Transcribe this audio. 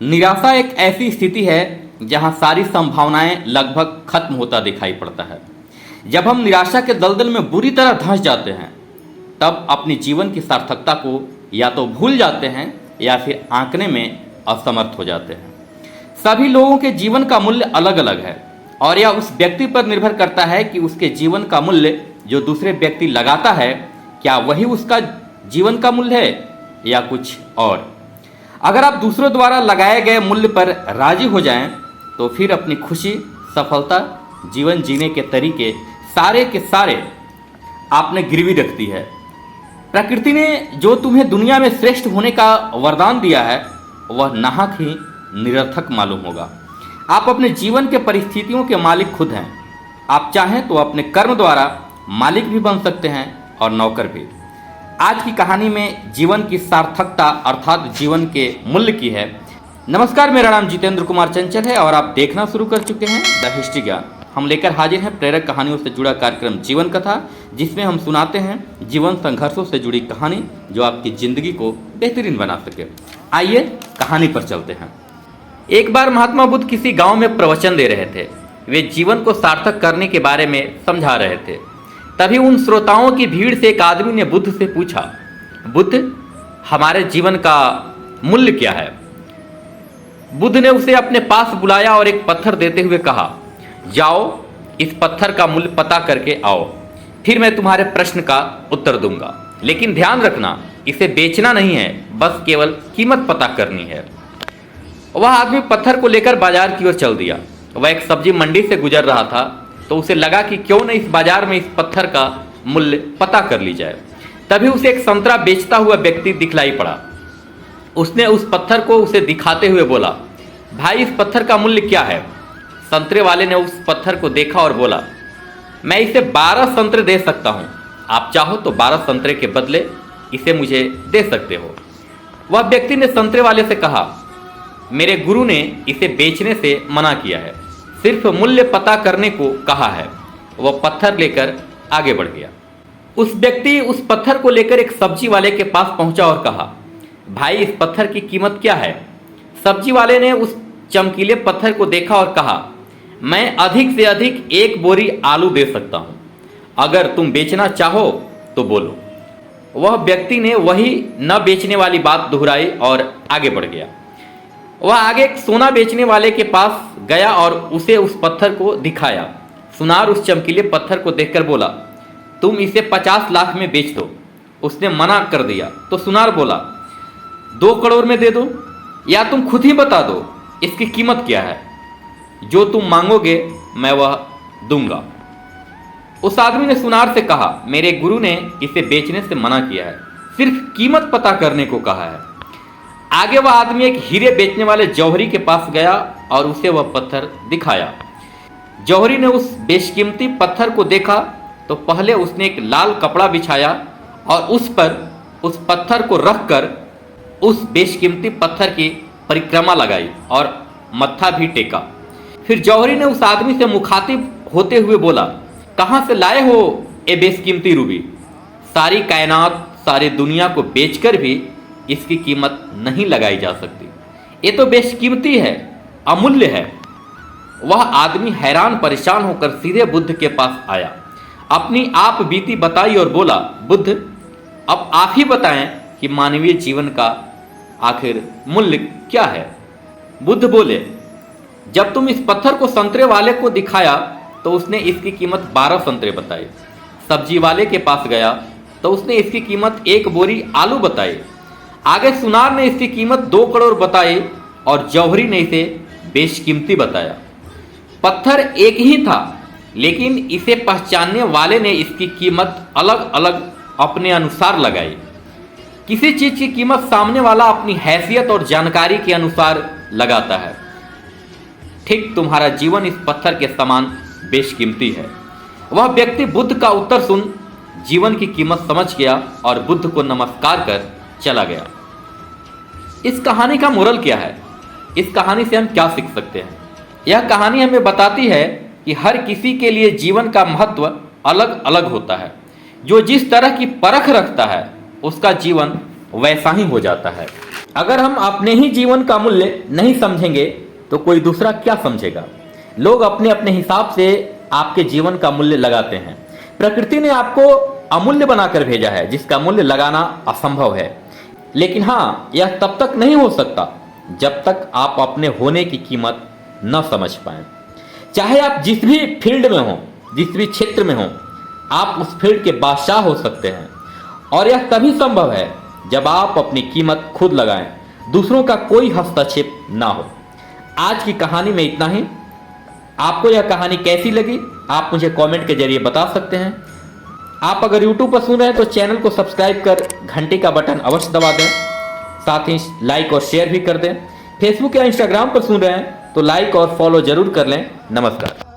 निराशा एक ऐसी स्थिति है जहां सारी संभावनाएं लगभग खत्म होता दिखाई पड़ता है। जब हम निराशा के दलदल में बुरी तरह धंस जाते हैं तब अपनी जीवन की सार्थकता को या तो भूल जाते हैं या फिर आंकने में असमर्थ हो जाते हैं। सभी लोगों के जीवन का मूल्य अलग अलग है और यह उस व्यक्ति पर निर्भर करता है कि उसके जीवन का मूल्य जो दूसरे व्यक्ति लगाता है क्या वही उसका जीवन का मूल्य है या कुछ और। अगर आप दूसरों द्वारा लगाए गए मूल्य पर राजी हो जाएं तो फिर अपनी खुशी, सफलता, जीवन जीने के तरीके सारे के सारे आपने गिरवी रखती है। प्रकृति ने जो तुम्हें दुनिया में श्रेष्ठ होने का वरदान दिया है वह नाहक ही निरर्थक मालूम होगा। आप अपने जीवन के परिस्थितियों के मालिक खुद हैं। आप चाहें तो अपने कर्म द्वारा मालिक भी बन सकते हैं और नौकर भी। आज की कहानी में जीवन की सार्थकता अर्थात जीवन के मूल्य की है। नमस्कार, मेरा नाम जितेंद्र कुमार चंचल है और आप देखना शुरू कर चुके हैं द हिस्ट्री ज्ञान। हम लेकर हाजिर हैं प्रेरक कहानियों से जुड़ा कार्यक्रम जीवन कथा, जिसमें हम सुनाते हैं जीवन संघर्षों से जुड़ी कहानी जो आपकी जिंदगी को बेहतरीन बना सके। आइए कहानी पर चलते हैं। एक बार महात्मा बुद्ध किसी गांव में प्रवचन दे रहे थे। वे जीवन को सार्थक करने के बारे में समझा रहे थे। तभी उन श्रोताओं की भीड़ से एक आदमी ने बुद्ध से पूछा, बुद्ध, हमारे जीवन का मूल्य क्या है? बुद्ध ने उसे अपने पास बुलाया और एक पत्थर देते हुए कहा, जाओ इस पत्थर का मूल्य पता करके आओ, फिर मैं तुम्हारे प्रश्न का उत्तर दूंगा। लेकिन ध्यान रखना, इसे बेचना नहीं है, बस केवल कीमत पता करनी है। वह आदमी पत्थर को लेकर बाजार की ओर चल दिया। वह एक सब्जी मंडी से गुजर रहा था तो उसे लगा कि क्यों न इस बाजार में इस पत्थर का मूल्य पता कर ली जाए। तभी उसे एक संतरा बेचता हुआ व्यक्ति दिखलाई पड़ा। उसने उस पत्थर को उसे दिखाते हुए बोला, भाई इस पत्थर का मूल्य क्या है? संतरे वाले ने उस पत्थर को देखा और बोला, मैं इसे 12 संतरे दे सकता हूँ। आप चाहो तो 12 संतरे के बदले इसे मुझे दे सकते हो। वह व्यक्ति ने संतरे वाले से कहा, मेरे गुरु ने इसे बेचने से मना किया है, सिर्फ मूल्य पता करने को कहा है। वह पत्थर लेकर आगे बढ़ गया। उस व्यक्ति उस पत्थर को लेकर एक सब्जी वाले के पास पहुंचा और कहा, भाई इस पत्थर की कीमत क्या है? सब्जी वाले ने उस चमकीले पत्थर को देखा और कहा, मैं अधिक से अधिक 1 बोरी आलू दे सकता हूं, अगर तुम बेचना चाहो तो बोलो। वह व्यक्ति ने वही न बेचने वाली बात दोहराई और आगे बढ़ गया। वह आगे एक सोना बेचने वाले के पास गया और उसे उस पत्थर को दिखाया। सुनार उस चमकीले पत्थर को देखकर बोला, तुम इसे 50 लाख में बेच दो। उसने मना कर दिया तो सुनार बोला, 2 करोड़ में दे दो या तुम खुद ही बता दो इसकी कीमत क्या है। जो तुम मांगोगे मैं वह दूंगा। उस आदमी ने सुनार से कहा, मेरे गुरु ने इसे बेचने से मना किया है, सिर्फ कीमत पता करने को कहा है। आगे वह आदमी एक हीरे बेचने वाले जौहरी के पास गया और उसे वह पत्थर दिखाया। जौहरी ने उस बेशकीमती पत्थर को देखा तो पहले उसने एक लाल कपड़ा बिछाया और उस पर उस पत्थर को रखकर उस बेशकीमती पत्थर की परिक्रमा लगाई और मत्था भी टेका। फिर जौहरी ने उस आदमी से मुखातिब होते हुए बोला, कहाँ से लाए हो ये बेशकीमती रूबी? सारी कायनात, सारी दुनिया को बेचकर भी इसकी कीमत नहीं लगाई जा सकती। ये तो बेशकीमती है, अमूल्य है। वह आदमी हैरान परेशान होकर सीधे बुद्ध के पास आया, अपनी आप बीती बताई और बोला, बुद्ध, अब आप ही बताएं कि मानवीय जीवन का आखिर मूल्य क्या है? बुद्ध बोले, जब तुम इस पत्थर को संतरे वाले को दिखाया तो उसने इसकी कीमत 12 संतरे बताई। सब्जी वाले के पास गया तो उसने इसकी कीमत 1 बोरी आलू बताई। आगे सुनार ने इसकी कीमत 2 करोड़ बताई और जौहरी ने इसे बेशकीमती बताया। पत्थर एक ही था, लेकिन इसे पहचानने वाले ने इसकी कीमत अलग अलग अपने अनुसार लगाई। किसी चीज की कीमत सामने वाला अपनी हैसियत और जानकारी के अनुसार लगाता है। ठीक तुम्हारा जीवन इस पत्थर के समान बेशकीमती है। वह व्यक्ति बुद्ध का उत्तर सुन जीवन की कीमत समझ गया और बुद्ध को नमस्कार कर चला गया। इस कहानी का मोरल क्या है? इस कहानी से हम क्या सीख सकते हैं? यह कहानी हमें बताती है कि हर किसी के लिए जीवन का महत्व अलग अलग होता है। जो जिस तरह की परख रखता है उसका जीवन वैसा ही हो जाता है। अगर हम अपने ही जीवन का मूल्य नहीं समझेंगे तो कोई दूसरा क्या समझेगा। लोग अपने अपने हिसाब से आपके जीवन का मूल्य लगाते हैं। प्रकृति ने आपको अमूल्य बनाकर भेजा है जिसका मूल्य लगाना असंभव है। लेकिन हाँ, यह तब तक नहीं हो सकता जब तक आप अपने होने की कीमत न समझ पाए। चाहे आप जिस भी फील्ड में हो, जिस भी क्षेत्र में हो, आप उस फील्ड के बादशाह हो सकते हैं। और यह तभी संभव है जब आप अपनी कीमत खुद लगाएं, दूसरों का कोई हस्तक्षेप ना हो। आज की कहानी में इतना ही। आपको यह कहानी कैसी लगी आप मुझे कमेंट के जरिए बता सकते हैं। आप अगर YouTube पर सुन रहे हैं तो चैनल को सब्सक्राइब कर घंटे का बटन अवश्य दबा दें, साथ ही लाइक और शेयर भी कर दें। फेसबुक या इंस्टाग्राम पर सुन रहे हैं तो लाइक और फॉलो जरूर कर लें। नमस्कार।